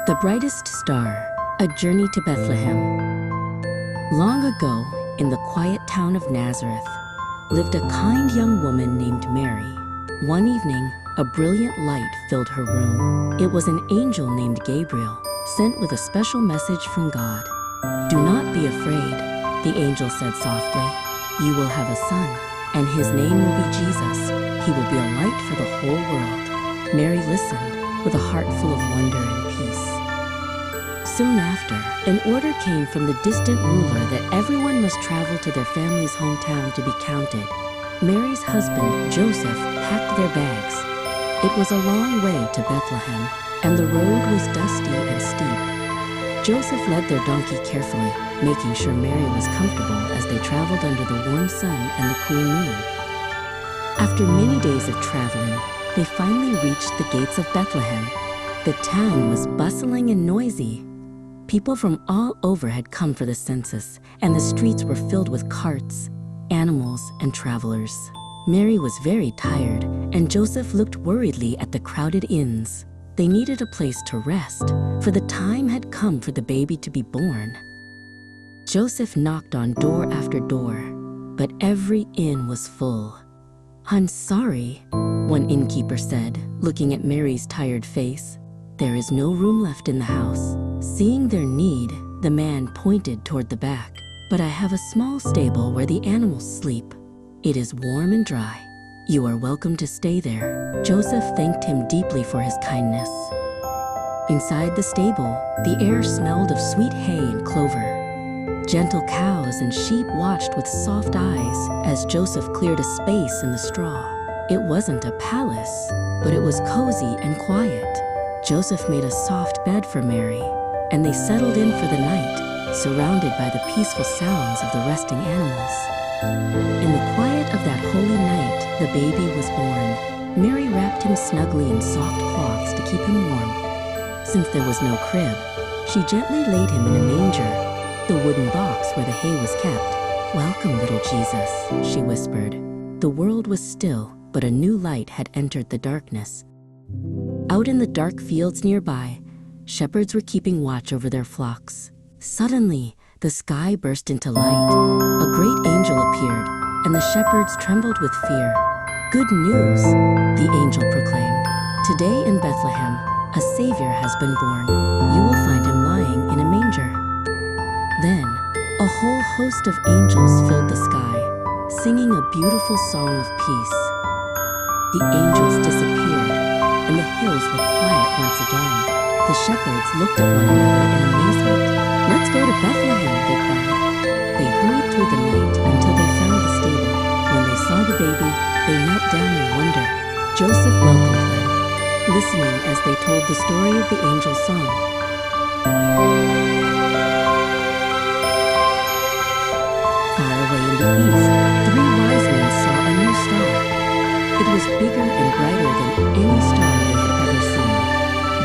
The Brightest Star, A Journey to Bethlehem. Long ago, in the quiet town of Nazareth, lived a kind young woman named Mary. One evening, a brilliant light filled her room. It was an angel named Gabriel, sent with a special message from God. "Do not be afraid," the angel said softly. "You will have a son, and his name will be Jesus. He will be a light for the whole world." Mary listened, with a heart full of wonder and peace. Soon after, an order came from the distant ruler that everyone must travel to their family's hometown to be counted. Mary's husband, Joseph, packed their bags. It was a long way to Bethlehem, and the road was dusty and steep. Joseph led their donkey carefully, making sure Mary was comfortable as they traveled under the warm sun and the cool moon. After many days of traveling, they finally reached the gates of Bethlehem. The town was bustling and noisy. People from all over had come for the census, and the streets were filled with carts, animals, and travelers. Mary was very tired, and Joseph looked worriedly at the crowded inns. They needed a place to rest, for the time had come for the baby to be born. Joseph knocked on door after door, but every inn was full. "I'm sorry," one innkeeper said, looking at Mary's tired face. "There is no room left in the house." Seeing their need, the man pointed toward the back. "But I have a small stable where the animals sleep. It is warm and dry. You are welcome to stay there." Joseph thanked him deeply for his kindness. Inside the stable, the air smelled of sweet hay and clover. Gentle cows and sheep watched with soft eyes as Joseph cleared a space in the straw. It wasn't a palace, but it was cozy and quiet. Joseph made a soft bed for Mary, and they settled in for the night, surrounded by the peaceful sounds of the resting animals. In the quiet of that holy night, the baby was born. Mary wrapped him snugly in soft cloths to keep him warm. Since there was no crib, she gently laid him in a manger, the wooden box where the hay was kept. "Welcome, little Jesus," she whispered. The world was still, but a new light had entered the darkness. Out in the dark fields nearby, shepherds were keeping watch over their flocks. Suddenly, the sky burst into light. A great angel appeared, and the shepherds trembled with fear. "Good news," the angel proclaimed. "Today in Bethlehem, a Savior has been born. You will find him lying in a manger." Then, a whole host of angels filled the sky, singing a beautiful song of peace. The angels disappeared, and the hills were quiet once again. The shepherds looked at one another in amazement. "Let's go to Bethlehem," they cried. They hurried through the night until they found the stable. When they saw the baby, they knelt down in wonder. Joseph welcomed them, listening as they told the story of the angel's song. Far away in the east, 3 wise men saw a new star. It was bigger and brighter than any star they had ever seen.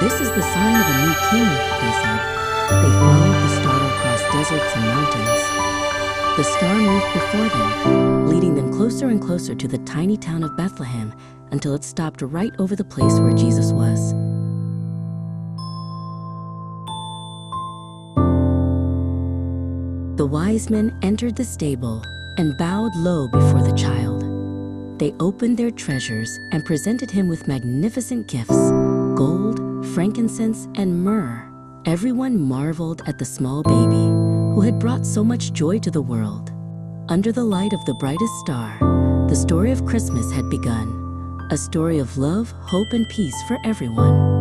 "This is the sign of a new king," they said. They followed the star across deserts and mountains. The star moved before them, leading them closer and closer to the tiny town of Bethlehem until it stopped right over the place where Jesus was. The wise men entered the stable and bowed low before the child. They opened their treasures and presented him with magnificent gifts: gold, frankincense, and myrrh. Everyone marveled at the small baby who had brought so much joy to the world. Under the light of the brightest star, the story of Christmas had begun, a story of love, hope, and peace for everyone.